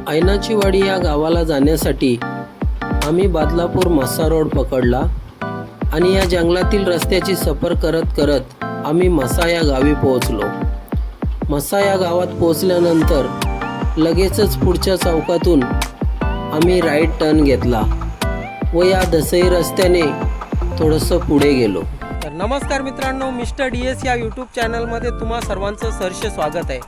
ऐनाची वाडी या गावाला जाण्यासाठी आम्ही बदलापूर मस्सा रोड पकडला आणि या जंगलातील रस्त्याची सफर करत करत आम्ही मस्सा या गावी पोहोचलो. मस्सा या गावात पोहोचल्यानंतर लगेचच पुढच्या चौकातून आम्ही राईट टर्न घेतला व या दसई रस्त्याने थोडंसं पुढे गेलो. तर नमस्कार मित्रांनो, मिस्टर DS या यूट्यूब चॅनलमध्ये तुम्हा सर्वांचं सहर्ष स्वागत आहे.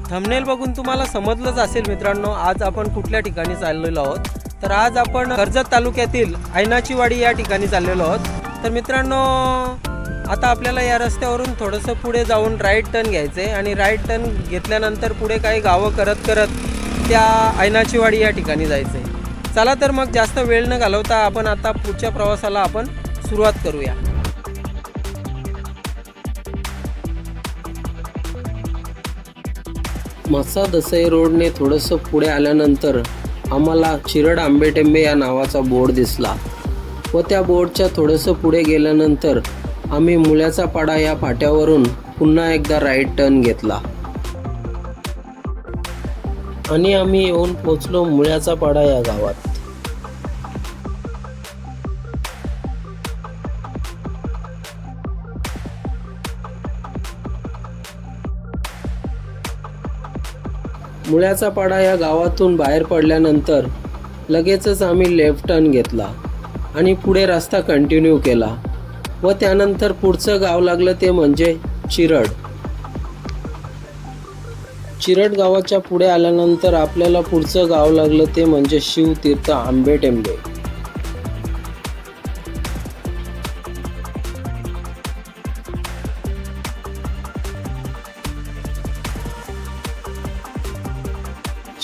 थंबनेल बघून तुम्हाला समजलंच असेल मित्रांनो, आज आपण कुठल्या ठिकाणी चाललेलो आहोत. तर आज आपण कर्जत तालुक्यातील ऐनाची वाडी या ठिकाणी चाललेलो आहोत. तर मित्रांनो, आता आपल्याला या रस्त्यावरून थोडंसं पुढे जाऊन राईट टर्न घ्यायचं आहे आणि राईट टर्न घेतल्यानंतर पुढे काही गावं करत करत त्या ऐनाची वाडी या ठिकाणी जायचं आहे. चला तर मग जास्त वेळ न घालवता आपण आता पुढच्या प्रवासाला आपण सुरुवात करूया. मस्सा दसई रोडने थोडंसं पुढे आल्यानंतर आम्हाला चिरड आंबेटेंबे या नावाचा बोर्ड दिसला व त्या बोर्डच्या थोडंसं पुढे गेल्यानंतर आम्ही मुळ्याचा पाडा या फाट्यावरून पुन्हा एकदा राईट टर्न घेतला आणि आम्ही येऊन पोचलो मुळ्याचा पाडा या गावात. मुळ्याचा पाडा या गावातून बाहेर पडल्यानंतर लगेचच आम्ही लेफ्ट टर्न घेतला आणि पुढे रस्ता कंटिन्यू केला व त्यानंतर पुढचं गाव लागलं ते म्हणजे चिरड. चिरड गावाच्या पुढे आल्यानंतर आपल्याला पुढचं गाव लागलं ते म्हणजे शिवतीर्थ आंबेटेंबे.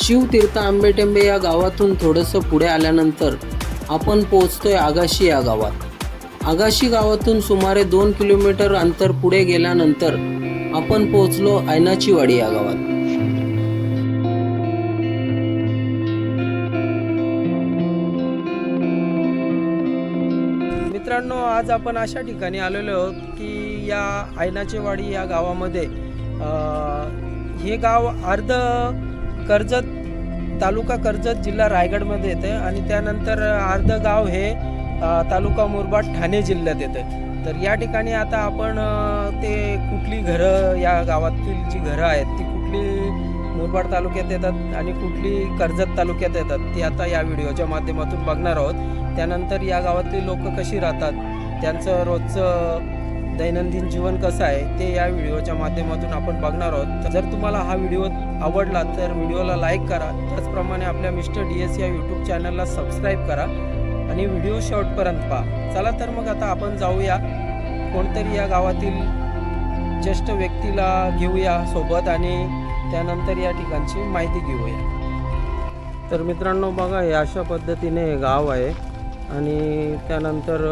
शिवतीर्थ आंबेटेंबे या गावातून थोडंसं पुढे आल्यानंतर आपण पोहोचतोय आगाशी या गावात. आगाशी गावातून सुमारे 2 किलोमीटर अंतर पुढे गेल्यानंतर आपण पोहोचलो ऐनाची वाडी या गावात. मित्रांनो, आज आपण अशा ठिकाणी आलेलो आहोत की या ऐनाची वाडी या गावामध्ये हे गाव अर्ध कर्जत तालुका कर्जत जिल्हा रायगडमध्ये येते आणि त्यानंतर अर्ध गाव हे तालुका मुरबाड ठाणे जिल्ह्यात येते. तर या ठिकाणी आता आपण ते कुठली घरं या गावातील जी घरं आहेत ती कुठली मुरबाड तालुक्यात येतात आणि कुठली कर्जत तालुक्यात येतात ती आता या व्हिडिओच्या माध्यमातून बघणार आहोत. त्यानंतर या गावातली लोक कशी राहतात, त्यांचं रोजचं दैनंदिन जीवन कसं आहे ते या व्हिडिओच्या माध्यमातून आपण बघणार आहोत. तर जर तुम्हाला हा व्हिडिओ आवडला तर व्हिडिओला लाईक करा, त्याचप्रमाणे आपल्या मिस्टर DS या यूट्यूब चॅनलला सबस्क्राईब करा आणि व्हिडिओ शेवटपर्यंत पहा. चला तर मग आता आपण जाऊया, कोणतरी या गावातील ज्येष्ठ व्यक्तीला घेऊया सोबत आणि त्यानंतर या ठिकाणची माहिती घेऊया. तर मित्रांनो बघा, हे अशा पद्धतीने हे गाव आहे आणि त्यानंतर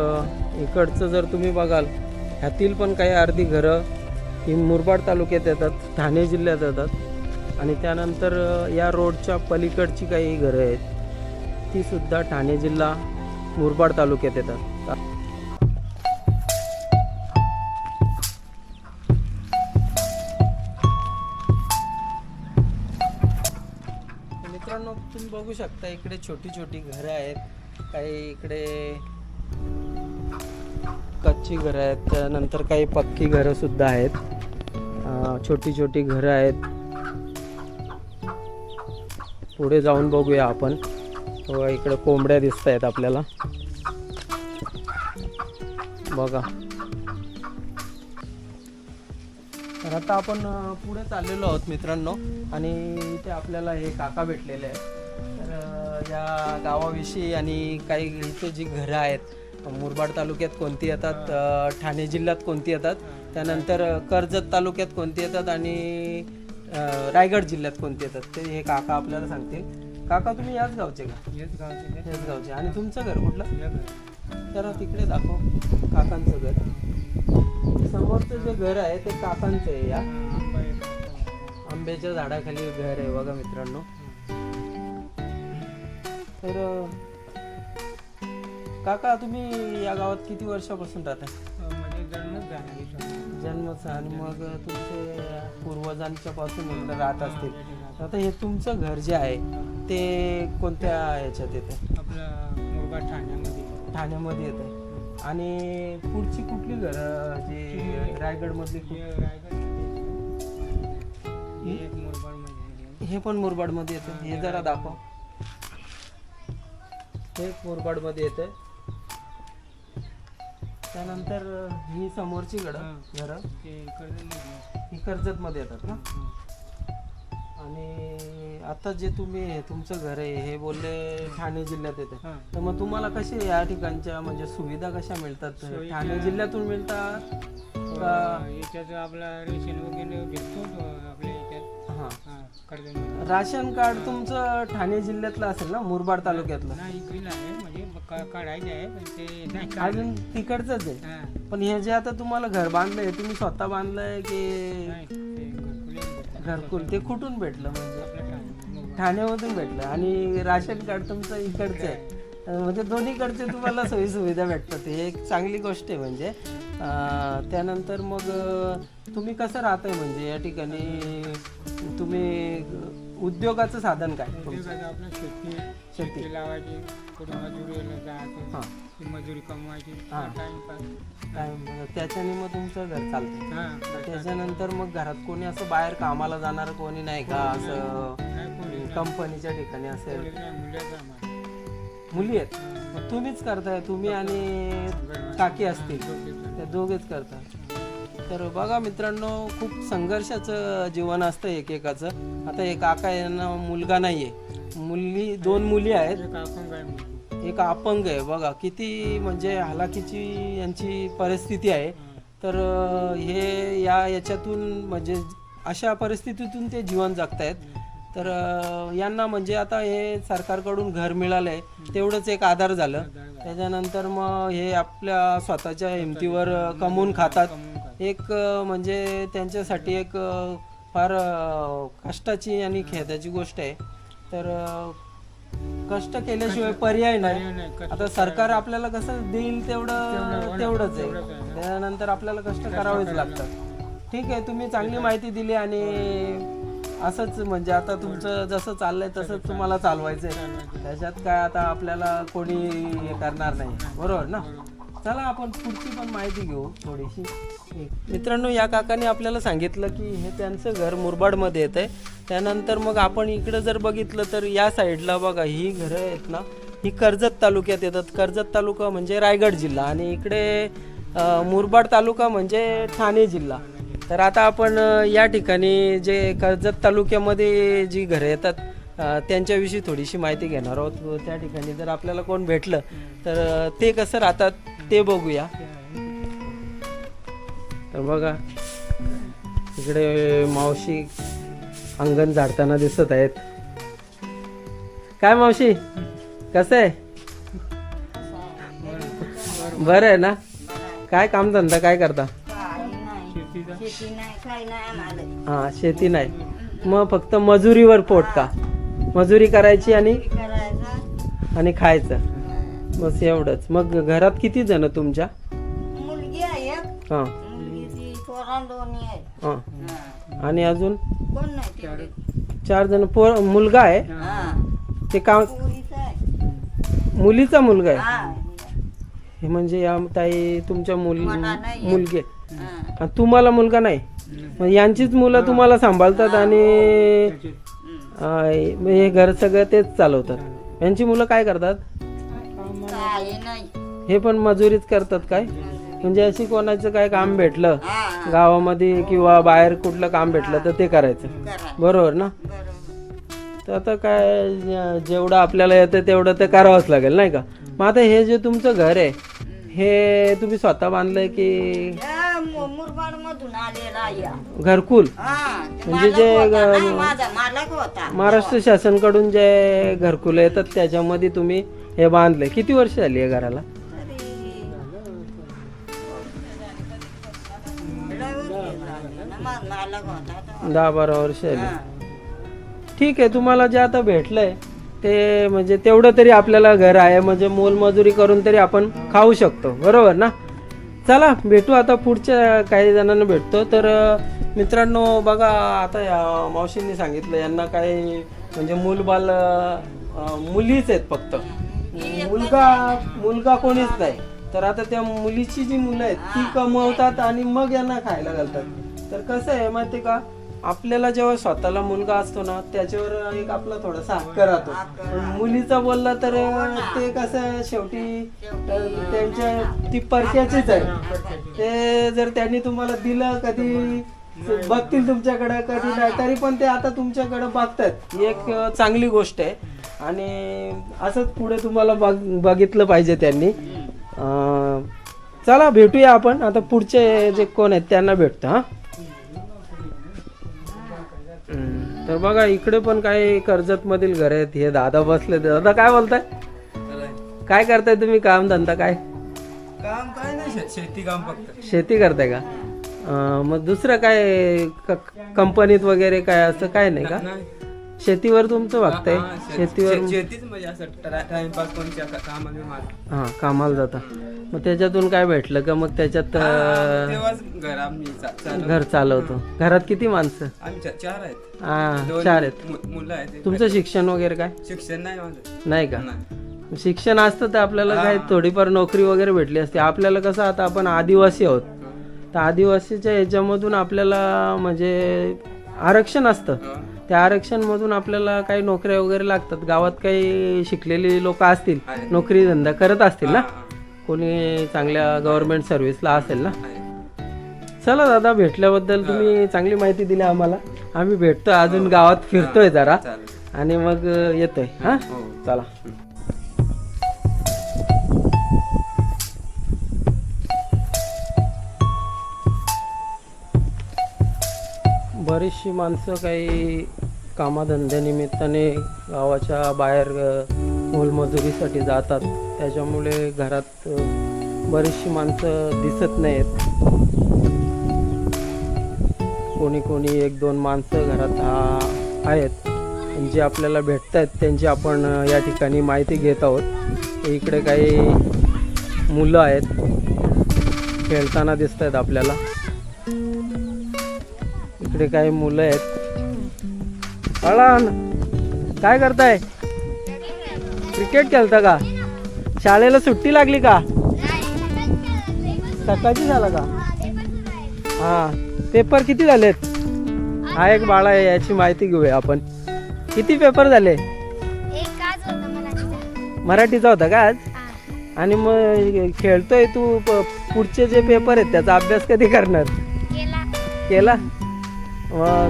इकडचं जर तुम्ही बघाल ह्यातील पण काही अर्धी घरं ही मुरबाड तालुक्यात येतात, ठाणे जिल्ह्यात येतात आणि त्यानंतर या रोडच्या पलीकडची काही घरं आहेत ती सुद्धा ठाणे जिल्हा मुरबाड तालुक्यात येतात. मित्रांनो, तुम्ही बघू शकता इकडे छोटी छोटी घरं आहेत, काही इकडे कच्ची घरं आहेत, त्यानंतर काही पक्की घरं सुद्धा आहेत. छोटी छोटी घरं आहेत. पुढे जाऊन बघूया आपण. इकडे कोंबड्या दिसत आहेत आपल्याला बघा. तर आता आपण पुढे चाललेलो आहोत मित्रांनो आणि इथे आपल्याला हे काका भेटलेले आहेत. तर या गावाविषयी आणि काही इथे जी घरं आहेत मुरबाड तालुक्यात कोणती येतात, ठाणे जिल्ह्यात कोणती येतात, त्यानंतर कर्जत तालुक्यात कोणती येतात आणि रायगड जिल्ह्यात कोणती येतात ते हे काका आपल्याला सांगतील. काका, तुम्ही याच गावचे का? याच गावचे. आणि तुमचं घर कुठलं? जरा तिकडे दाखव काकांचं घर. समोरचं जे घर आहे ते काकांचं आहे. या आंब्याच्या झाडाखाली घर आहे बघा मित्रांनो. तर काका, तुम्ही या गावात किती वर्षापासून राहता? जन्मच आणि मग तुमचे पूर्वजांच्या पासून इकडे राहत असतील. आता हे तुमचं घर जे आहे ते कोणत्या ह्याच्यात येतं? आपलं मुरबाड ठाण्यामध्ये येतं. आणि पुढची कुठली घरं जी रायगडमधली हे पण मुरबाडमध्ये येतं? हे जरा दाखव. हे मुरबाडमध्ये येतं. त्यानंतर ही समोरची घरं ही कर्जतमध्ये येतात ना. आणि आता जे तुम्ही तुमचं घर आहे हे बोलले ठाणे जिल्ह्यात येते, तर मग तुम्हाला कसे या ठिकाणच्या म्हणजे सुविधा कशा मिळतात? ठाणे जिल्ह्यातून मिळतात का? याच्यात आपला रेशन वगैरे भेटतो आपल्या याच्यात. हां, राशन कार्ड तुमचं ठाणे जिल्ह्यातलं असेल ना, मुरबाड तालुक्यातलं? नाही, इकडे आहे म्हणजे काढायचे आहे पण ते नाही अजून तिकडचंच आहे. पण हे जे आता तुम्हाला घर बांधलंय तुम्ही स्वतः बांधलंय की घरकुल? ते कुठून भेटलं? म्हणजे ठाण्यामधून भेटलं. आणि राशन कार्ड तुमचं इकडचं आहे, म्हणजे दोन्हीकडचे तुम्हाला सोयी सुविधा भेटतात. हे एक चांगली गोष्ट आहे. म्हणजे त्यानंतर मग तुम्ही कसं राहताय म्हणजे या ठिकाणी? तुम्ही उद्योगाचं साधन काय तुमचं? शेती लावायची, कुठे मजुरीला जायचं, मजुरी कमवायची, त्याच्याने मग तुमचं घर चालतं. त्याच्यानंतर मग घरात कोणी असं बाहेर कामाला जाणार कोणी नाही का? असं कंपनीच्या ठिकाणी असेल? मुली आहेत. मग तुम्हीच करताय? तुम्ही आणि काकी असतील, त्या दोघेच करता. तर बघा मित्रांनो, खूप संघर्षाचं जीवन असतं एकेकाचं. आता एक काका यांना मुलगा नाहीये, दोन मुली आहेत, एक अपंग आहे. बघा किती म्हणजे हालाकीची यांची परिस्थिती आहे. तर हे याच्यातून म्हणजे अशा परिस्थितीतून ते जीवन जगतायत. तर यांना म्हणजे आता हे सरकारकडून घर मिळालंय तेवढंच एक आधार झालं. त्याच्यानंतर मग हे आपल्या स्वतःच्या हिमतीवर कमवून खातात. एक म्हणजे त्यांच्यासाठी एक फार कष्टाची आणि खेदाची गोष्ट आहे. तर कष्ट केल्याशिवाय पर्याय नाही. आता सरकार आपल्याला कसं देईल तेवढंच आहे. त्यानंतर आपल्याला कष्ट करावेच लागतात. ठीक आहे, तुम्ही चांगली माहिती दिली. आणि असंच म्हणजे आता तुमचं जसं चाललंय तसंच तुम्हाला चालवायचं आहे. त्याच्यात काय आता आपल्याला कोणी हे करणार नाही, बरोबर ना? चला आपण पुढची पण माहिती घेऊ थोडीशी. मित्रांनो, या काकाने आपल्याला सांगितलं की हे त्यांचं घर मुरबाडमध्ये येत आहे. त्यानंतर मग आपण इकडं जर बघितलं तर या साईडला बघा ही घरं आहेत ना, ही कर्जत तालुक्यात येतात. कर्जत तालुका म्हणजे रायगड जिल्हा, आणि इकडे मुरबाड तालुका म्हणजे ठाणे जिल्हा. तर आता आपण या ठिकाणी जे कर्जत तालुक्यामध्ये जी घरं येतात त्यांच्याविषयी थोडीशी माहिती घेणार आहोत. त्या ठिकाणी जर आपल्याला कोण भेटलं तर ते कसं राहतात ते बघूया. तर बघा इकडे मावशी अंगण झाडताना दिसत आहेत. काय मावशी, कसं आहे? बरं आहे ना? काय कामधंदा काय करता? हा, शेती नाही. मग फक्त मजुरीवर पोट का? मजुरी करायची आणि खायचं, बस एवढंच. मग घरात किती जण तुमच्या? मुलगी आहे, हा, हा. आणि अजून कोण नाही, 4 जण. मुलगा आहे ते का? मुलीचा मुलगा आहे. हे म्हणजे या ताई तुमच्या मुलगी. तुम्हाला मुलगा नाही, मग यांचीच मुलं तुम्हाला सांभाळतात आणि हे घर सगळं तेच चालवतात. यांची मुलं काय करतात? हे पण मजुरीच करतात काय? म्हणजे अशी कोणाचं काय काम भेटलं गावामध्ये किंवा बाहेर कुठलं काम भेटलं तर ते करायचं, बरोबर ना? तर आता काय जेवढं आपल्याला येतं तेवढं ते करावंच लागेल, नाही का? मग आता हे जे तुमचं घर आहे हे तुम्ही स्वतः बांधलंय की घरकुल? म्हणजे जे महाराष्ट्र शासनकडून जे घरकुल येतात त्याच्यामध्ये तुम्ही हे बांधलंय. किती वर्ष झाली या घराला? 10-12 वर्ष झाली. ठीक आहे, तुम्हाला जे आता भेटलंय ते म्हणजे तेवढं तरी आपल्याला घर आहे, म्हणजे मोलमजुरी करून तरी आपण खाऊ शकतो, बरोबर ना? चला भेटू आता, पुढच्या काही जणांना भेटतो. तर मित्रांनो बघा, आता या मावशींनी सांगितलं यांना काही म्हणजे मूलबाल मुलीच आहेत फक्त, मुलगा कोणीच नाही. तर आता त्या मुलीची जी मुलं आहेत ती कमवतात आणि मग यांना खायला घालतात. तर कसं आहे माहिती का, आपल्याला जेव्हा स्वतःला मुलगा असतो ना त्याच्यावर एक आपला थोडासा हक्क राहतो. पण मुलीचा बोलला तर ते कसं शेवटी त्यांच्या ती परक्याचीच आहे. ते जर त्यांनी तुम्हाला दिलं, कधी बघतील तुमच्याकडे, कधी नाही, तरी पण ते आता तुमच्याकडे बघतात. ही एक चांगली गोष्ट आहे आणि असंच पुढे तुम्हाला बघितलं पाहिजे त्यांनी. चला भेटूया आपण आता, पुढचे जे कोण आहेत त्यांना भेटतो. हा तर बघा इकडे पण काही कर्जत मधील घर आहेत. हे दादा बसले. दादा काय बोलताय, काय करताय तुम्ही, काम धंदा काय? काम काय नाही, शेती काम फक्त. शेती करताय का? मग दुसरं काय कंपनीत वगैरे काय असं काय नाही का? शेतीवर तुमचं बघताय? शेतीवर शेतीच म्हणजे असं टाइमपास कोणत्या कामाला. हा कामाला जाता. मग त्याच्यातून काय भेटलं का मग त्याच्यात तेव्हाच घर आम्ही घर चालवतो. घरात किती माणसं? आम्ही 4 आहेत. हा 4 आहेत. मुलं आहेत. तुमचं शिक्षण वगैरे काय? शिक्षण नाही माझं. नाही का? शिक्षण असतं तर आपल्याला काय थोडीफार नोकरी वगैरे भेटली असते. आपल्याला कसं आता आपण आदिवासी आहोत, तर आदिवासीच्या ह्याच्यामधून आपल्याला म्हणजे आरक्षण असतं. त्या आरक्षणमधून आपल्याला काही नोकऱ्या वगैरे लागतात. गावात काही शिकलेली लोक असतील, नोकरी धंदा करत असतील ना, कोणी चांगल्या गव्हर्नमेंट सर्व्हिसला असेल ना. चला दादा, भेटल्याबद्दल तुम्ही चांगली माहिती दिली आम्हाला. आम्ही भेटतोय, अजून गावात फिरतोय जरा आणि मग येतोय. हा चला. बरीचशी माणसं काही कामाधंद्यानिमित्ताने गावाच्या बाहेर मोलमजुरीसाठी जातात. त्याच्यामुळे घरात बरीचशी माणसं दिसत नाहीत. कोणी 1-2 माणसं घरात आहेत. जे आपल्याला भेटत आहेत त्यांची आपण या ठिकाणी माहिती घेत आहोत. इकडे काही मुलं आहेत, खेळताना दिसत आहेत आपल्याला. इकडे काही मुलं आहेत. काय करताय? क्रिकेट खेळता का? शाळेला सुट्टी लागली का? सकाळची झाला का? हा. पेपर किती झालेत? हा एक बाळा आहे, याची माहिती घेऊया आपण. किती पेपर झाले? मराठीचा होता का आज? आणि मग खेळतोय तू, पुढचे जे पेपर आहेत त्याचा अभ्यास कधी करणार? केला?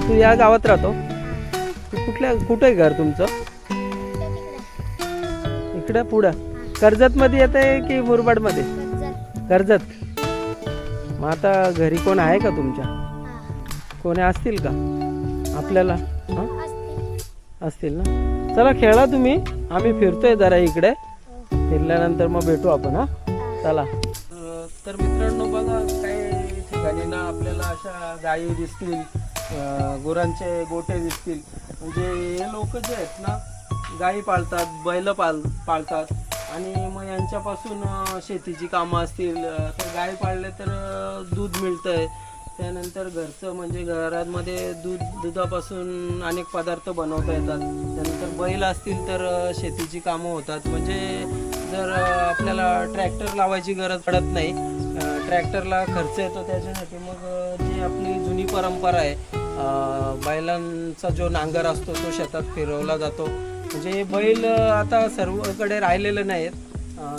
तू या गावात राहतो? कुठे घर तुमचं? इकडं पुढं कर्जत मध्ये येत आहे की मुरबाड मध्ये? कर्जत. मग आता घरी कोण आहे का तुमच्या? कोणी असतील का आपल्याला? असतील ना. चला खेळा तुम्ही, आम्ही फिरतोय जरा इकडे. फिरल्यानंतर मग भेटू आपण. हा चला. तर मित्रांनो बघा, काही ठिकाणी ना आपल्याला अशा गायी दिसतील, गुरांचे गोठे दिसतील. म्हणजे हे लोक जे आहेत ना गायी पाळतात, बैल पाळतात आणि मग यांच्यापासून शेतीची कामं असतील तर गाय पाळले तर दूध मिळतंय. त्यानंतर घरचं म्हणजे घरामध्ये दुधापासून अनेक पदार्थ बनवता येतात. त्यानंतर बैल असतील तर शेतीची कामं होतात. म्हणजे जर आपल्याला ट्रॅक्टर लावायची गरज पडत नाही, ट्रॅक्टरला खर्च येतो. त्याच्यासाठी मग जी आपली जुनी परंपरा आहे, बैलांचा जो नांगर असतो तो शेतात फिरवला जातो. म्हणजे बैल आता सर्वकडे राहिलेले नाहीत.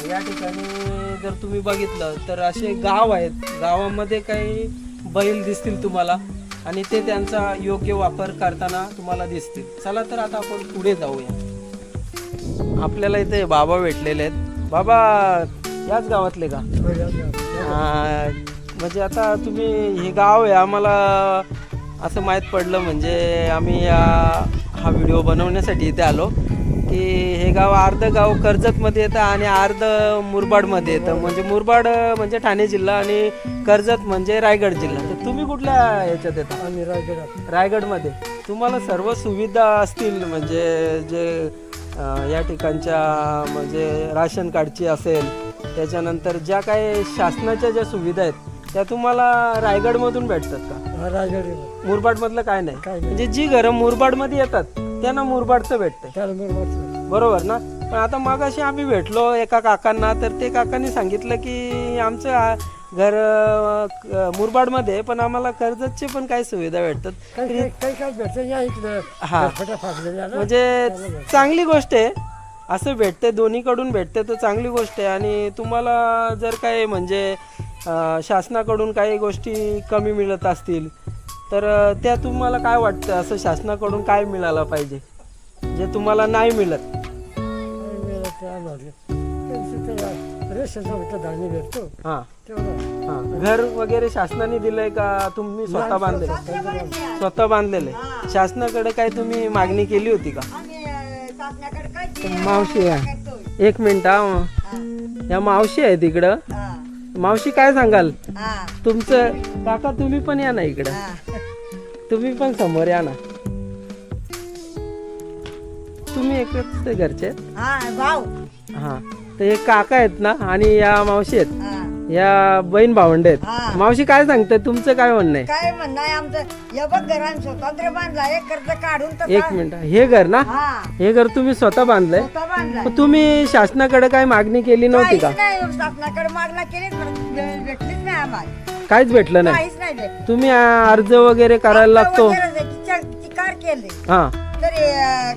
या ठिकाणी जर तुम्ही बघितलं तर असे गाव आहेत, गावामध्ये काही बैल दिसतील तुम्हाला आणि ते त्यांचा योग्य वापर करताना तुम्हाला दिसतील. चला तर आता आपण पुढे जाऊया. आपल्याला इथे बाबा भेटलेले आहेत. बाबा याच गावातले का? म्हणजे आता तुम्ही, हे गाव आहे आम्हाला असं माहीत पडलं, म्हणजे आम्ही हा व्हिडिओ बनवण्यासाठी इथे आलो की हे गाव अर्ध गाव कर्जतमध्ये येतं आणि अर्ध मुरबाडमध्ये येतं. म्हणजे मुरबाड म्हणजे ठाणे जिल्हा आणि कर्जत म्हणजे रायगड जिल्हा. तर तुम्ही कुठल्या ह्याच्यात येता? आम्ही रायगडमध्ये. तुम्हाला सर्व सुविधा असतील, म्हणजे जे या ठिकाणच्या म्हणजे राशन कार्डची असेल, त्याच्यानंतर ज्या काही शासनाच्या ज्या सुविधा आहेत त्या तुम्हाला रायगडमधून भेटतात का? रायगड. मुरबाडमधलं काय नाही? म्हणजे जी घरं मुरबाडमध्ये येतात त्यांना मुरबाडचं भेटतंय, त्याला बरोबर बरोबर ना. पण आता मगाशी आम्ही भेटलो एका काकांना, तर ते काकांनी सांगितलं की आमचं घर मुरबाडमध्ये आहे, पण आम्हाला कर्जतचे पण काही सुविधा भेटतात. काही भेटतं या इकडं हा फाटलेल्या ना. म्हणजे चांगली गोष्ट आहे, असं भेटते दोन्हीकडून भेटते तर चांगली गोष्ट आहे. आणि तुम्हाला जर काही म्हणजे शासनाकडून काही गोष्टी कमी मिळत असतील तर त्या तुम्हाला काय वाटतं, असं शासनाकडून काय मिळालं पाहिजे जे तुम्हाला नाही मिळत? रेशनचं भेटतं, धान्य भेटतो हां तेवढं. हां. घर वगैरे शासनाने दिलंय का तुम्ही स्वतः बांधले? स्वतः बांधलेले. शासनाकडे काय तुम्ही मागणी केली होती का? आम्ही शासनाकडे काय मावशी या करतोय. एक मिनिट हा. या मावशी आहे तिकडं. हा, मावशी काय सांगाल हा, तुमचं? काका तुम्ही पण या ना इकडं, हा. तुम्ही पण समोर या ना. तुम्ही एकच ते घरचे आहेत? हा, भाऊ. हा. तर हे काका आहेत ना आणि या मावशी आहेत, हा. या बहीण भावंडे आहेत. हा. मावशी काय सांगते, तुमचं काय म्हणणं आहे? काय म्हणणं आहे आमचं, हे बघ घरान स्वतंत्र बांधला आहे, कर्ज काढून तर एक मिनिट, हे घर ना, हा, हे घर तुम्ही स्वतः बांधलंय? स्वतः बांधला. मग तुम्ही शासनाकडे काय मागणी केली नव्हती का? काहीच नाही, शासनाकडे मागणं केलीच पण भेटलीच नाही आम्हाला. काहीच भेटलं नाही. काहीच नाही भेटलं. तुम्ही अर्ज वगैरे करायला लागतो? चिकार केले हा. तरी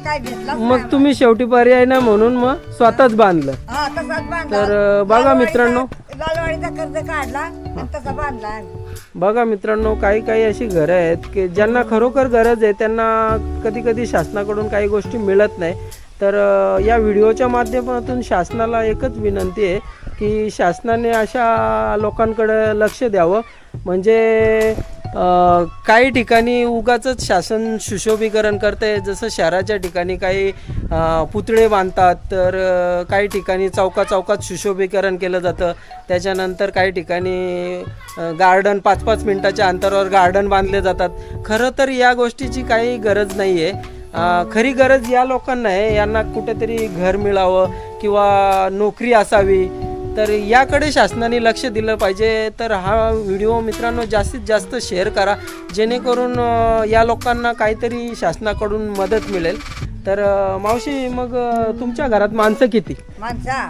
काय भेटला मग तुम्ही शेवटी पर्याय ना म्हणून मग स्वतःच बांधलं. हा, तसाच बांधला. तर बघा मित्रांनो, लालवाडीचा कर्ज काढला आणि तसा बांधला आम्ही. बघा मित्रांनो, काही काही अशी घरं आहेत की ज्यांना खरोखर गरज आहे, त्यांना कधी कधी शासनाकडून काही गोष्टी मिळत नाही. तर या व्हिडिओच्या माध्यमातून शासनाला एकच विनंती आहे की शासनाने अशा लोकांकडे लक्ष द्यावं. म्हणजे काही ठिकाणी उगाचच शासन सुशोभीकरण करते, जसं शहराच्या ठिकाणी काही पुतळे बांधतात, तर काही ठिकाणी चौकात सुशोभीकरण केलं जातं. त्याच्यानंतर काही ठिकाणी गार्डन 5-5 मिनिटाच्या अंतरावर गार्डन बांधले जातात. खरं तर या गोष्टीची काही गरज नाही आहे. खरी गरज या लोकांना आहे, यांना कुठेतरी घर मिळावं किंवा नोकरी असावी, तर याकडे शासनाने लक्ष दिलं पाहिजे. तर हा व्हिडिओ मित्रांनो जास्तीत जास्त शेअर करा, जेणेकरून या लोकांना काहीतरी शासनाकडून मदत मिळेल. तर मावशी, मग तुमच्या घरात माणसं किती? माणसा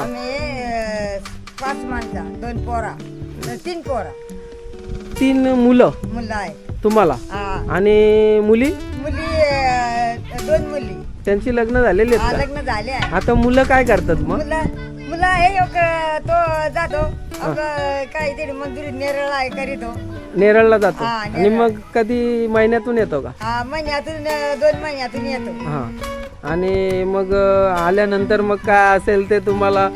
आम्ही 5 माणसा, 2 पोरा, 3 पोरा, 3 मुलं मुलं आहे तुम्हाला? हा. आणि मुली? मुली 2 मुली. त्यांची लग्न झालेली हा, आहेत का? लग्न झाले आहे. आता मुलं काय करतात मग? मुलं हे एक तो जातो काहीतरी मंजुरी नेरळ आहे करीतो. नेरळला जातो. हा, आणि मग कधी महिन्यातून येतो का? हा, महिन्यातून 2 महिन्यातून येतो. हा. आणि मग आल्यानंतर मग काय असेल ते तुम्हाला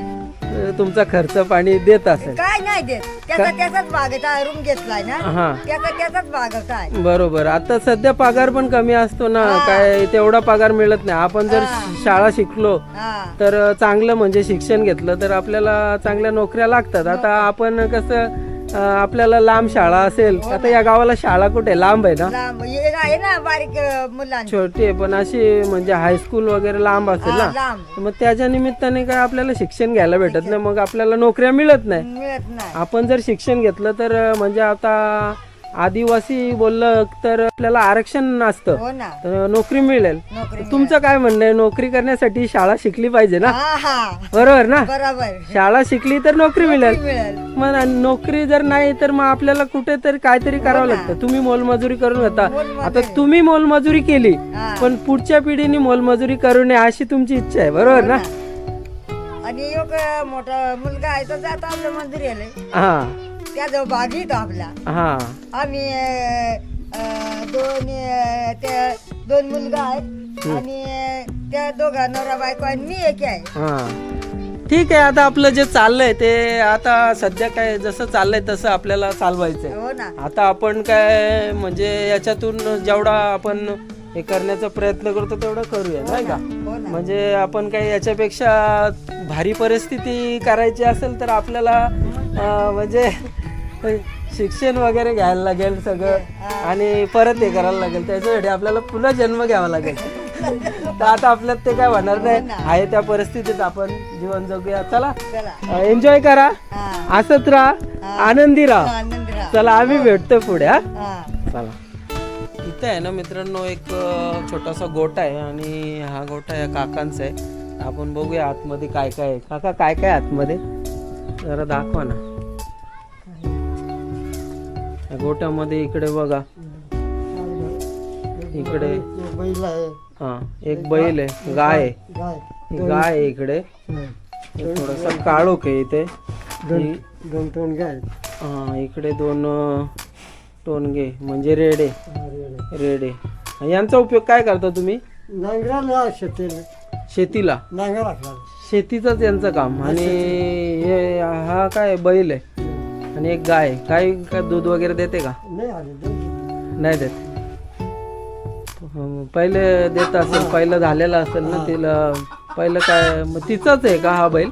तुमचा खर्च पाणी देत असेल? काय नाही देत, त्याचाच भागता रूम घेतलाय ना, हा. त्याचाच भागवता आहे. बरोबर. आता सध्या पगार पण कमी असतो ना, हा. काय तेवढा पगार मिळत नाही. आपण जर हा. शाळा शिकलो हा, तर चांगलं म्हणजे शिक्षण घेतलं तर आपल्याला चांगल्या नोकऱ्या लागतात. आता आपण कसं आपल्याला लांब शाळा असेल, आता या गावाला शाळा कुठे लांब आहे ना, लांब हे आहे ना बारीक मुलांची. छोटी आहे, पण अशी म्हणजे हायस्कूल वगैरे लांब असेल हा, ना, लांब मग त्याच्या निमित्ताने काय आपल्याला शिक्षण घ्यायला भेटत नाही, मग आपल्याला नोकऱ्या मिळत नाही. मिळत नाही. आपण जर शिक्षण घेतलं तर म्हणजे आता आदिवासी बोललं तर आपल्याला आरक्षण असतं, हो ना, तर नोकरी मिळेल. नोकरी तुमचं काय म्हणणं आहे? नोकरी करण्यासाठी शाळा शिकली पाहिजे ना, हा, हा, बरोबर ना? बरोबर. शाळा शिकली तर नोकरी मिळेल. मिळेल. मग नोकरी जर नाही तर मग आपल्याला कुठेतरी काहीतरी करावं ना. लागतं. तुम्ही मोलमजुरी करून होता, मोलमजुरी. आता तुम्ही मोलमजुरी केली, हा. पण पुढच्या पिढीने मोलमजुरी करू नये अशी तुमची इच्छा आहे, बरोबर ना? आणि एक मोठा मुलगा आहे तो जातो आपल्या मंजुरी आले, हा त्याजवळ भाग येतो आपला. हा. आम्ही दोन मुलगा आहेत आणि त्या दोघा नवरा बायको आणि मी एक आहे. हा, ठीक आहे. आता आपलं जे चाललंय ते आता सध्या काय जसं चाललंय तसं आपल्याला चालवायचंय. हो ना, आता आपण काय म्हणजे याच्यातून जेवढा आपण हे करण्याचा प्रयत्न करतो तेवढं करूया, नाही का? हो ना. म्हणजे आपण काही याच्यापेक्षा भारी परिस्थिती करायची असेल तर आपल्याला म्हणजे शिक्षण वगैरे घ्यायला लागेल सगळं, आणि परत हे करायला लागेल. त्याच्यासाठी आपल्याला पुन्हा जन्म घ्यावा लागेल. तर आता आपल्यात ते काय होणार नाही, आहे त्या परिस्थितीत आपण जीवन जगूया. चला, चला. एन्जॉय करा, हा, असंच राहा, आनंदी राहा. आनंद राहा. चला, आम्ही भेटतो पुढे. हा, हा. चला. इथं आहे ना मित्रांनो एक छोटासा गोठा आहे आणि हा गोठा या काकांचा आहे. आपण बघूया आतमध्ये काय काय आहे. काका काय काय आतमध्ये जरा दाखवा ना. या गोठ्यामध्ये इकडे बघा, इकडे बैल आहे, हा एक बैल आहे, गाय आहे, गाय आहे इकडे. थोडासा काळोख आहे इथे. दोन टोन गाय, हा इकडे 2 टोनगे म्हणजे रेडे. रेडे यांचा उपयोग काय करता तुम्ही? नांगराला शेतीला, नांगरा शेतीचंच यांचं काम. आणि हे हा काय बैल आहे आणि एक गाय आहे. गाय काय दूध वगैरे देते का? नाही देत. पहिले देत असेल, पहिलं झालेलं असेल ना तिला. पहिलं काय मग तिचाच आहे का हा बैल?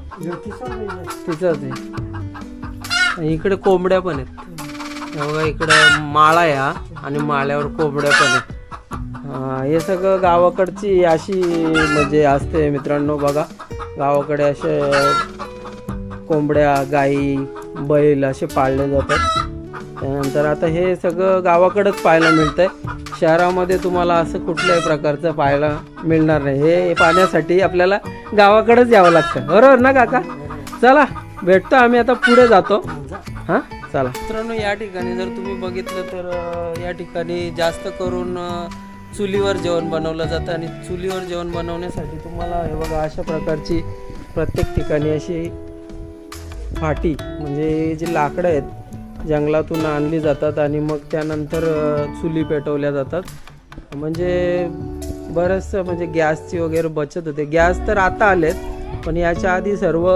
तिचाच आहे. इकडे कोंबड्या पण आहेत बघा. इकडे माळा आहे हा आणि माळ्यावर कोंबड्या पण आहेत. हे सगळं गावाकडची अशी म्हणजे असते मित्रांनो. बघा गावाकडे असे कोंबड्या, गाई, बैल असे पाळले जातात. त्यानंतर आता हे सगळं गावाकडेच पाहायला मिळतंय. शहरामध्ये तुम्हाला असं कुठल्याही प्रकारचं पाहायला मिळणार नाही. हे पाहण्यासाठी आपल्याला गावाकडेच यावं लागतं. बरोबर ना काका? चला भेटतो आम्ही आता, पुढे जातो. हां चला मित्रांनो, या ठिकाणी जर तुम्ही बघितलं तर या ठिकाणी जास्त करून चुलीवर जेवण बनवलं जातं. आणि चुलीवर जेवण बनवण्यासाठी तुम्हाला हे बघा अशा प्रकारची प्रत्येक ठिकाणी अशी फाटी म्हणजे जी लाकडं आहेत जंगलातून आणली जातात आणि मग त्यानंतर चुली पेटवल्या जातात. म्हणजे बरंचसं म्हणजे गॅसची वगैरे बचत होते. गॅस तर आता आलेत, पण याच्या आधी सर्व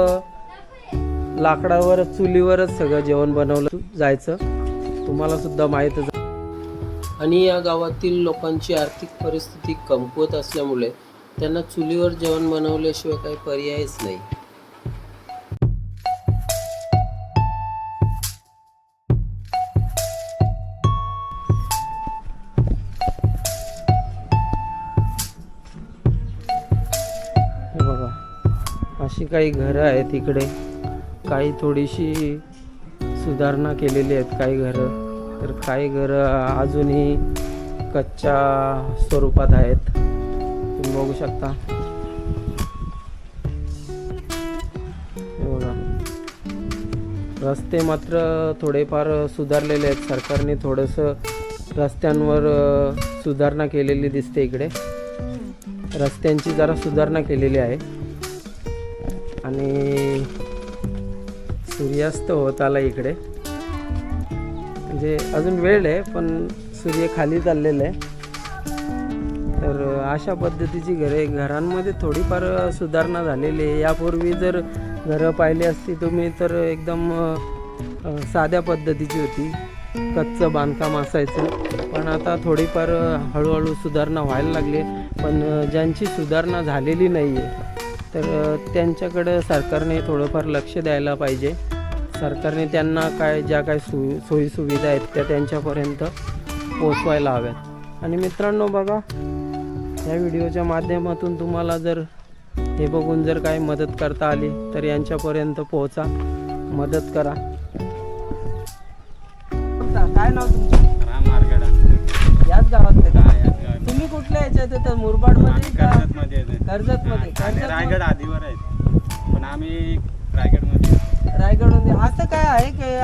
लाकडावर चुलीवरच सगळं जेवण बनवलं जायचं. तुम्हाला सुद्धा माहीतच. आणि या गावातील लोकांची आर्थिक परिस्थिती कमकुवत असल्यामुळे त्यांना चुलीवर जेवण बनवल्याशिवाय काही पर्यायच नाही. हे बघा अशी काही घरं आहेत इकडे. काही थोडीशी सुधारणा केलेली आहेत काही घरं, तर काही घरं अजूनही कच्च्या स्वरूपात आहेत. तुम्ही बघू शकता. हे बघा रस्ते मात्र थोडेफार सुधारलेले आहेत. सरकारने थोडंसं रस्त्यांवर सुधारणा केलेली दिसते. इकडे रस्त्यांची जरा सुधारणा केलेली आहे. आणि सूर्यास्त होत आला इकडे. म्हणजे अजून वेळ आहे पण सूर्य खाली चाललेला आहे. तर अशा पद्धतीची घरांमध्ये थोडीफार सुधारणा झालेली आहे. यापूर्वी जर घरं पाहिली असती तुम्ही तर एकदम साध्या पद्धतीची होती, कच्चं बांधकाम असायचं. पण आता थोडीफार हळूहळू सुधारणा व्हायला लागली. पण ज्यांची सुधारणा झालेली नाही आहे तर त्यांच्याकडं सरकारने थोडंफार लक्ष द्यायला पाहिजे. सरकारने त्यांना ज्या काय सोयीसुविधा आहेत त्या त्यांच्यापर्यंत पोचवायला हव्यात. आणि मित्रांनो बघा, या व्हिडिओच्या माध्यमातून तुम्हाला जर हे बघून जर काही मदत करता आली तर यांच्यापर्यंत पोहोचा, मदत करा. काय नाव तुमचं? राम मार्गडा. याच गावातले का? हा, याच गावात. तुम्ही कुठल्या याच्यात येतात? मुरबाडमध्ये का? कर्जतमध्ये येते. कर्जतमध्ये. आणि रायगड आधीवर आहेत, पण आम्ही रायगडमध्ये. रायगडमध्ये असं काय आहे की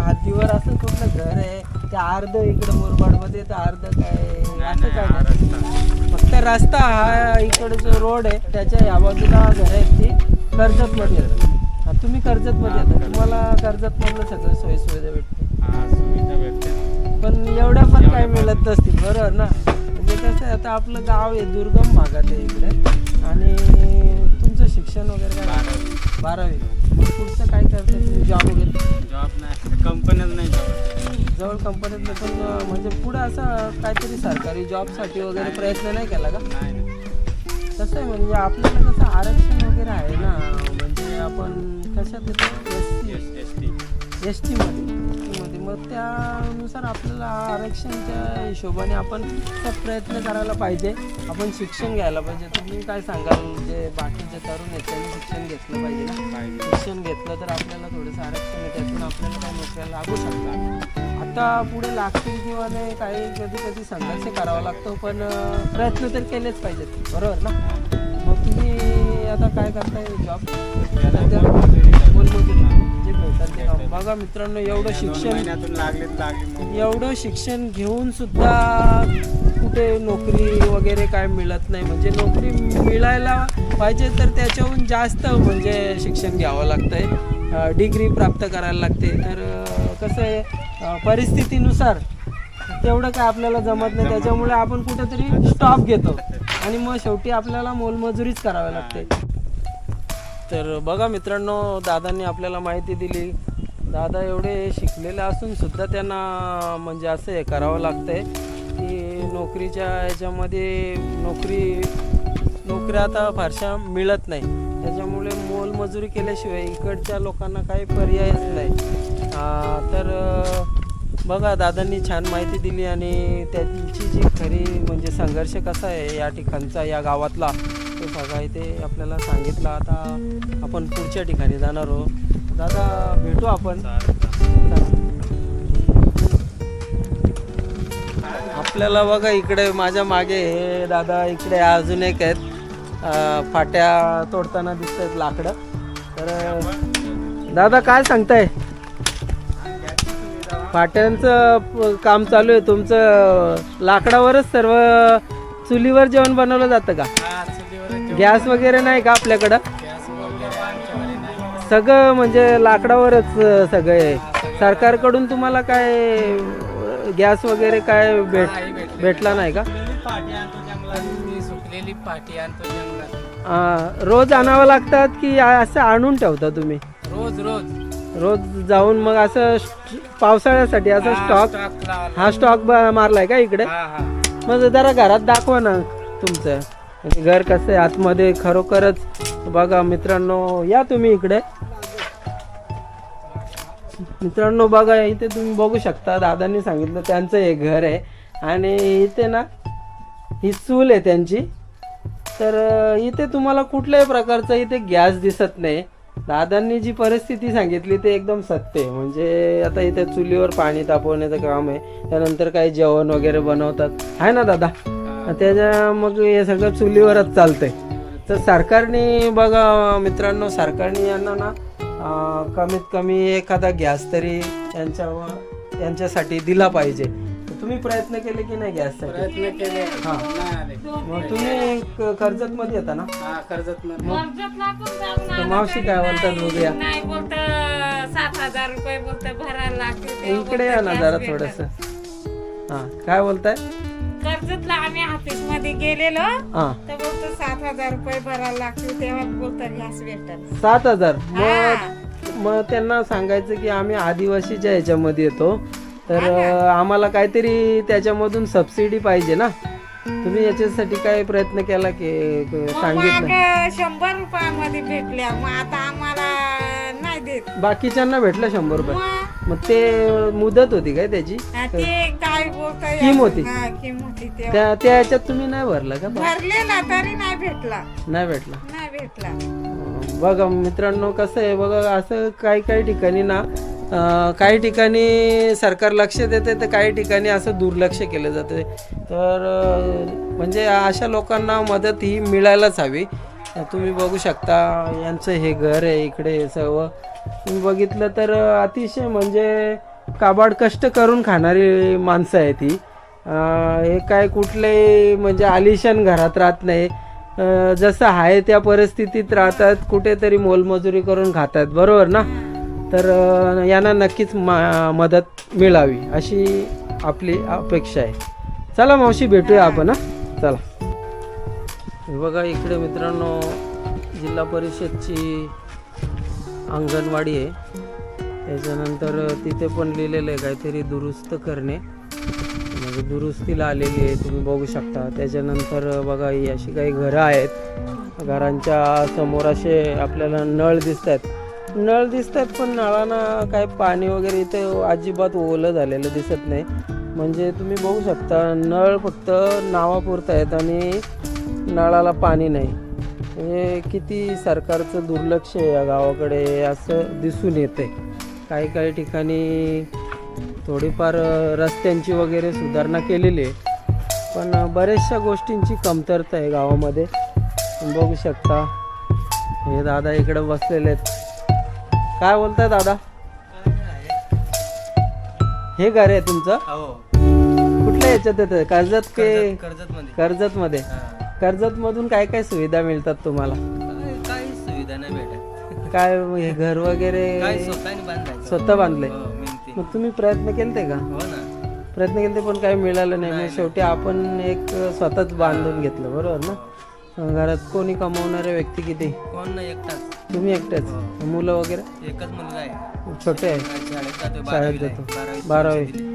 हद्दीवर असं कुठलं घर आहे ते अर्ध इकडे मुरबाडमध्ये तर अर्ध काय असं काय नाही. फक्त रस्ता हा इकडे जो रोड आहे त्याच्या या बाजूला घर आहेत ती कर्जतमध्ये येतात. तुम्ही कर्जतमध्ये येतात, तुम्हाला कर्जतमधलं सगळं सोयीसुविधा भेटते. सुविधा भेटते पण एवढ्या पण काही मिळत नसतील, बरोबर ना? म्हणजे कसं आहे, आता आपलं गाव आहे दुर्गम भागात आहे इकडे. आणि तुमचं शिक्षण वगैरे काय? 12वी. मग पुढचं काय करते तुम्ही? जॉब वगैरे? जॉब नाही, कंपनीच नाही जवळ कंपनीत. पण म्हणजे पुढे असं काहीतरी सरकारी जॉबसाठी वगैरे प्रयत्न नाही केला का? नाही. कसं आहे म्हणजे आपल्याला कसं आरक्षण वगैरे आहे ना, म्हणजे आपण कशात येतो? एस टीमध्ये. मग त्यानुसार आपल्याला आरक्षणच्या हिशोबाने आपण खूप प्रयत्न करायला पाहिजे. आपण शिक्षण घ्यायला पाहिजे. तुम्ही काय सांगाल जे बाकीचे तरुण आहेत त्यांनी शिक्षण घेतलं पाहिजे ना? शिक्षण घेतलं तर आपल्याला थोडंसं आरक्षण आहे, त्यातून आपल्याला काही नोकऱ्या लागू शकतात. शिकता पुढे लागतील किंवा नाही, काही कधी कधी संघर्ष करावा लागतो, पण प्रयत्न तर केलेच पाहिजेत, बरोबर ना? मग तुम्ही आता काय करताय जॉब? जे भेटतात ते काम. बघा मित्रांनो, एवढं शिक्षण घेऊन सुद्धा कुठे नोकरी वगैरे काय मिळत नाही. म्हणजे नोकरी मिळायला पाहिजे तर त्याच्याहून जास्त म्हणजे शिक्षण घ्यावं लागतंय, डिग्री प्राप्त करायला लागते. तर कसं आहे, परिस्थितीनुसार तेवढं काय आपल्याला जमत नाही, त्याच्यामुळे आपण कुठेतरी स्टॉप घेतो आणि मग शेवटी आपल्याला मोलमजुरीच करावी लागते. तर बघा मित्रांनो, दादांनी आपल्याला माहिती दिली. दादा एवढे शिकलेले असून सुद्धा त्यांना म्हणजे असं हे करावं लागतंय की नोकरीच्या याच्यामध्ये नोकऱ्या आता फारशा मिळत नाही, त्याच्यामुळे मोलमजुरी केल्याशिवाय इकडच्या लोकांना काही पर्यायच नाही. तर बघा, दादांनी छान माहिती दिली आणि त्यांची जी खरी म्हणजे संघर्ष कसा आहे या ठिकाणचा, या गावातला, तो सगळा इथे आपल्याला सांगितला. आता आपण पुढच्या ठिकाणी जाणार आहोत. दादा भेटू आपण. आपल्याला बघा इकडे माझ्या मागे हे दादा इकडे अजून एक आहेत, फाट्या तोडताना दिसत आहेत लाकडं. तर दादा काय सांगताय? फाट्यांचं काम चालू आहे तुमचं, लाकडावरच सर्व चुलीवर जेवण बनवलं जातं का? गॅस वगैरे नाही का आपल्याकडं? सगळं म्हणजे लाकडावरच सगळं आहे. सरकारकडून तुम्हाला काय गॅस वगैरे काय भेटला नाही का? रोज आणावं लागतात की असं आणून ठेवता तुम्ही? रोज जाऊन मग असं पावसाळ्यासाठी असा स्टॉक मारलाय का इकडे? मग जरा घरात दाखवा ना तुमचं म्हणजे घर कसं आहे आतमध्ये खरोखरच. बघा मित्रांनो, या तुम्ही इकडे. मित्रांनो बघा, इथे तुम्ही बघू शकता, दादांनी सांगितलं त्यांचं हे घर आहे आणि इथे ना ही चूल आहे त्यांची. तर इथे तुम्हाला कुठल्याही प्रकारचा इथे गॅस दिसत नाही. दादांनी जी परिस्थिती सांगितली ते एकदम सत्य आहे. म्हणजे आता इथे चुलीवर पाणी तापवण्याचं काम आहे, त्यानंतर काही जेवण वगैरे बनवतात, आहे ना दादा? त्याच्या मग हे सगळं चुलीवरच चालतंय. तर सरकारने बघा मित्रांनो, सरकारने यांना ना कमीत कमी एखादा गॅस तरी यांच्यासाठी दिला पाहिजे. तुम्ही प्रयत्न केले की नाही गॅससाठी? प्रयत्न केले. हां, मग तुम्ही कर्जत मध्ये येता ना? कर्जत तर मावशी काय बोलतात बघूया. नाही बोलत 7,000 रुपये बोलत भरायला लागते. इकडे या ना जरा थोडस. हा, काय बोलताय? कर्जतला आम्ही ऑफिस मध्ये गेलेलो हा, तर बोलतो 7,000 रुपये भरायला लागते, तेव्हा बोलतात गॅस भेटत. 7,000? मग त्यांना सांगायचं की आम्ही आदिवासीच्या ह्याच्यामध्ये येतो, तर आम्हाला काहीतरी त्याच्यामधून सबसिडी पाहिजे ना. तुम्ही याच्यासाठी काय प्रयत्न केला की सांगितलं? 100 रुपयामध्ये भेटल्या, मग आता आम्हाला नाही देत. बाकीच्यांना भेटलं 100 रुपये. मग ते मुदत होती काय त्याची? ते काय बोलताय, स्कीम होती. स्कीम होती त्या ह्याच्यात तुम्ही नाही भरलं का? भरलेला तरी नाही भेटला. नाही भेटला. नाही भेटला. बघा मित्रांनो, कसं आहे बघा, असं काही ठिकाणी ना काही ठिकाणी सरकार लक्ष देते तर काही ठिकाणी असं दुर्लक्ष केलं जाते. तर म्हणजे अशा लोकांना मदत ही मिळायलाच हवी. तुम्ही बघू शकता, यांचं हे घर आहे इकडे. हे सर्व तुम्ही बघितलं तर अतिशय म्हणजे काबाड कष्ट करून खाणारी माणसं आहेत ही. हे काय कुठलेही म्हणजे आलिशान घरात राहत नाही, जसं आहे त्या परिस्थितीत राहतात, कुठेतरी मोलमजुरी करून खातात, बरोबर ना? तर यांना नक्कीच मदत मिळावी अशी आपली अपेक्षा आहे. चला मावशी, भेटूया आपण. हां, चला. बघा इकडे मित्रांनो, जिल्हा परिषदची अंगणवाडी आहे. त्याच्यानंतर तिथे पण लिहिलेलं आहे काहीतरी दुरुस्त करणे, म्हणजे दुरुस्तीला आलेली आहे, तुम्ही बघू शकता. त्याच्यानंतर बघा ही अशी काही घरं आहेत. घरांच्या समोर असे आपल्याला नळ दिसत आहेत, पण नळांना काय पाणी वगैरे इथे अजिबात ओलं झालेलं दिसत नाही. म्हणजे तुम्ही बघू शकता, नळ फक्त नावापुरतं आहेत आणि नळाला पाणी नाही. म्हणजे किती सरकारचं दुर्लक्ष आहे या गावाकडे असं दिसून येते. काही ठिकाणी थोडीफार रस्त्यांची वगैरे सुधारणा केलेली आहे, पण बऱ्याचशा गोष्टींची कमतरता आहे गावामध्ये. तुम्ही बघू शकता हे दादा इकडे बसलेले आहेत. काय बोलताय दादा? हे घर आहे तुमचं? कुठल्या याच्यात येतं? कर्जत मध्ये. कर्जत मधून काय काय सुविधा मिळतात तुम्हाला? काही सुविधा नाही भेटत. काय हे घर वगैरे स्वतःने बांधायचं. स्वतः बांधले? मेहनती. मग तुम्ही प्रयत्न केलते का? हो ना. प्रयत्न केलते पण काही मिळालं नाही. मग शेवटी आपण एक स्वतःच बांधून घेतलं, बरोबर ना? घरात कोणी कमावणारे व्यक्ती किती? कोण नाही, एकटाच. तुम्ही एकटेच? मुलं वगैरे? एकच मुलगा आहे. छोटे आहे? शाळेत जातो. शाळेत जातो. 12वी.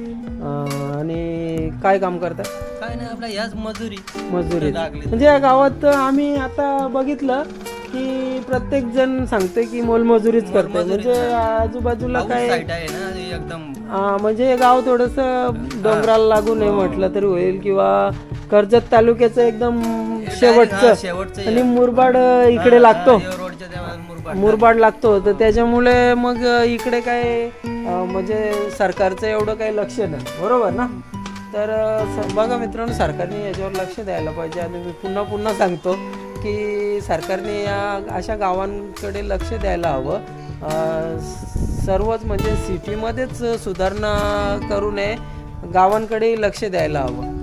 आणि काय काम करता? काय नाही, आपला याच मजुरी. लागली. म्हणजे या गावात आम्ही आता बघितलं की प्रत्येक जण सांगतोय की मोलमजुरीच करतोय. म्हणजे आजूबाजूला काय साईड आहे ना एकदम. म्हणजे हे गाव थोडस डोंगराला लागू नये म्हटलं तरी होईल, किंवा कर्जत तालुक्याचं एकदम शेवटचं आणि मुरबाड इकडे लागतो. रोडच्या तेव्हा मुरबाड लागतो, तर त्याच्यामुळे मग इकडे काय म्हणजे सरकारचं एवढं काही लक्ष नाही, बरोबर ना? तर बघा मित्रांनो, सरकारने याच्यावर लक्ष द्यायला पाहिजे. आणि मी पुन्हा सांगतो की सरकारने या अशा गावांकडे लक्ष द्यायला हवं. सर्वच म्हणजे सिटीमध्येच सुधारणा करू नये, गावांकडे लक्ष द्यायला हवं.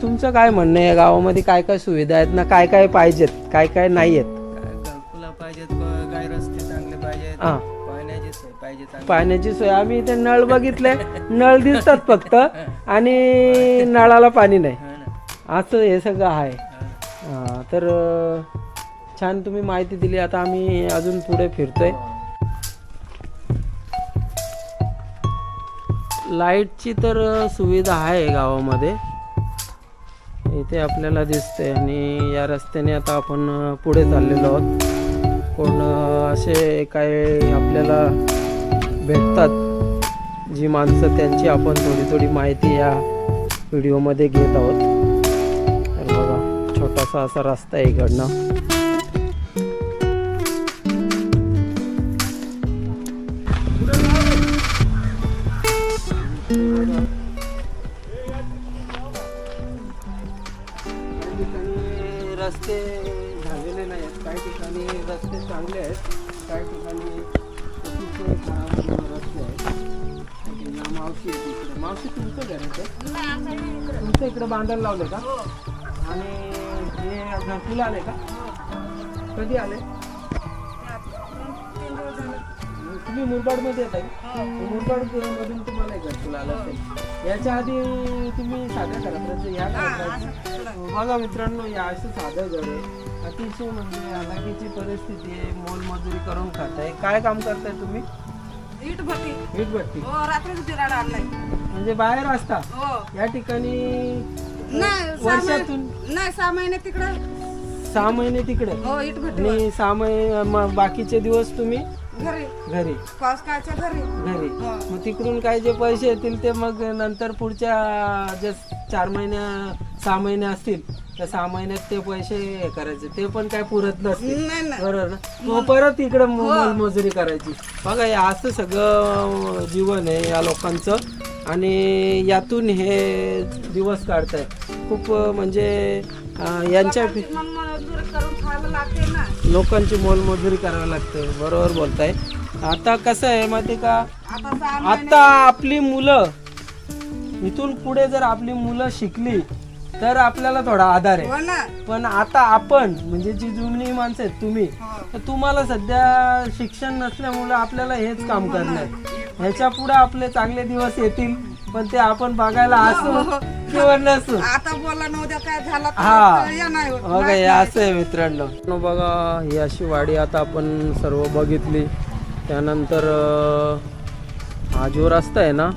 तुमचं काय म्हणणं आहे? या गावामध्ये काय काय सुविधा आहेत ना, काय काय पाहिजेत, काय काय नाही आहेत? घरकुला पाहिजेत, काय रस्ते चांगले पाहिजेत, हां, पाण्याची सोय पाहिजे चांगली. पाण्याची सोय. आम्ही इथे नळ बघितले, नळ दिसतात फक्त आणि नळाला पाणी नाही, हो ना. असं हे सगळं आहे. हां. तर छान तुम्ही माहिती दिली. आता आम्ही अजून पुढे फिरतोय. लाईटची तर सुविधा आहे गावामध्ये, इथे आपल्याला दिसते. आणि या रस्त्याने आता आपण पुढे चाललेलो आहोत. कोण असे काय आपल्याला भेटतात जी माणसं, त्यांची आपण थोडी माहिती या व्हिडिओमध्ये घेत आहोत. तर बघा, छोटासा असा रस्ता आहे इकडनं. रस्ते झालेले नाही आहेत, काही ठिकाणी रस्ते चांगले आहेत, काही ठिकाणी अतिशय खराब रस्ते आहेत. मावशी आहे तिकडे. मावशी, तुमचं घर आहे ते? तुमचं इकडे बांधायला लावले का? आणि हे घरकुला आले का? कधी आले? तुम्ही मुरबाडमध्ये येत आहे? मुरबाडमधून तुम्हाला घरकुला आलं असेल. याच्या आधी तुम्ही साध्या घरात या बघा मित्रांनो, या असं साधं घर आहे, अतिशय म्हणजे हालाकीची परिस्थिती आहे, मोलमजुरी करून खाताय. काय काम करताय तुम्ही? वीटभट्टी. म्हणजे बाहेर असता या ठिकाणी? वर्षातून 6 महिने तिकडे. 6 महिने तिकडे आणि 6 महिने मग बाकीचे दिवस तुम्ही घरी? घरी. मग तिकडून काय जे पैसे येतील ते मग नंतर पुढच्या जे 4 महिने 6 महिने असतील त्या 6 महिन्यात ते पैसे हे करायचे, ते पण काय पुरत नसते, बरोबर ना? मग परत इकडे मोलमजुरी करायची. बघा, हे असं सगळं जीवन आहे या लोकांचं आणि यातून हे दिवस काढतायत. खूप म्हणजे यांच्या लोकांची मोलमजुरी करावी लागते. बरोबर बोलताय. आता कसं आहे माहिती का, आता आपली मुलं इथून पुढे जर आपली मुलं शिकली तर आपल्याला थोडा आधार आहे. पण आता आपण म्हणजे जी जुनी माणसं आहेत तुम्ही, तर तुम्हाला सध्या शिक्षण नसल्यामुळे आपल्याला हेच काम करणं आहे. ह्याच्या पुढे आपले चांगले दिवस येतील, पण ते आपण बघायला असू किंवा नसू. आता बोला नव्हत्या काय झाला. हा, बघा हे असं आहे मित्रांनो. बघा, ही अशी वाडी आता आपण सर्व बघितली. त्यानंतर हा जो रस्ता आहे ना,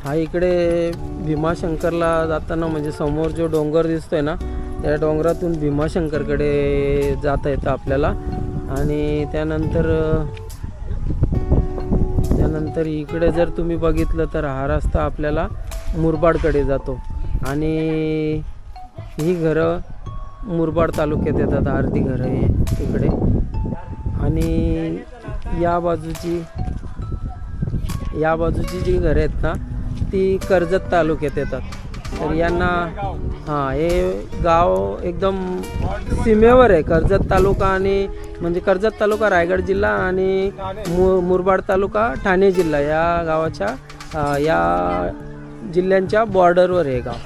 हा इकडे भीमाशंकरला जाताना म्हणजे समोर जो डोंगर दिसतोय ना, त्या डोंगरातून भीमाशंकरकडे जाता येतं आपल्याला. आणि त्यानंतर इकडे जर तुम्ही बघितलं तर हा रस्ता आपल्याला मुरबाडकडे जातो. आणि ही घरं मुरबाड तालुक्यात येतात, अर्धी घरं आहे तिकडे. आणि या बाजूची जी घरं आहेत ना, ती कर्जत तालुक्यात येतात. तर यांना हे गाव एकदम सीमेवर आहे. कर्जत तालुका आणि म्हणजे कर्जत तालुका रायगड जिल्हा आणि मुरबाड तालुका ठाणे जिल्हा या गावाच्या या जिल्ह्यांच्या बॉर्डरवर आहे गाव.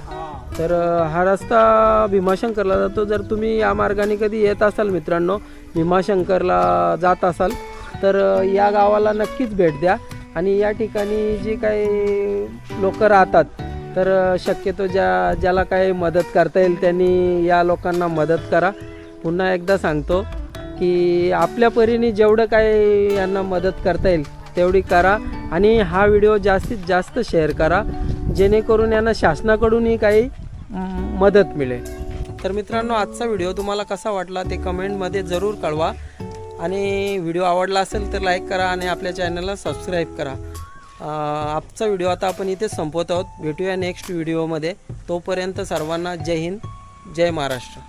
तर हा रस्ता भीमाशंकरला जातो. जर तुम्ही या मार्गाने कधी येत असाल मित्रांनो, भीमाशंकरला जात असाल तर या गावाला नक्कीच भेट द्या. आणि या ठिकाणी जे काही लोक राहतात तर शक्यतो ज्याला काही मदत करता येईल त्यांनी या लोकांना मदत करा. पुन्हा एकदा सांगतो की आपल्या परीने जेवढं काही यांना मदत करता येईल तेवढी करा आणि हा व्हिडिओ जास्तीत जास्त शेअर करा जेणेकरून यांना शासनाकडूनही काही मदत मिळेल. तर मित्रांनो, आजचा व्हिडिओ तुम्हाला कसा वाटला ते कमेंटमध्ये जरूर कळवा आणि व्हिडिओ आवडला असेल तर लाईक करा आणि आपल्या चॅनलला सबस्क्राईब करा. आजचा व्हिडिओ आता आपण इथेच संपवत आहोत. भेटूया नेक्स्ट व्हिडिओमध्ये. तोपर्यंत सर्वांना जय हिंद, जय महाराष्ट्र.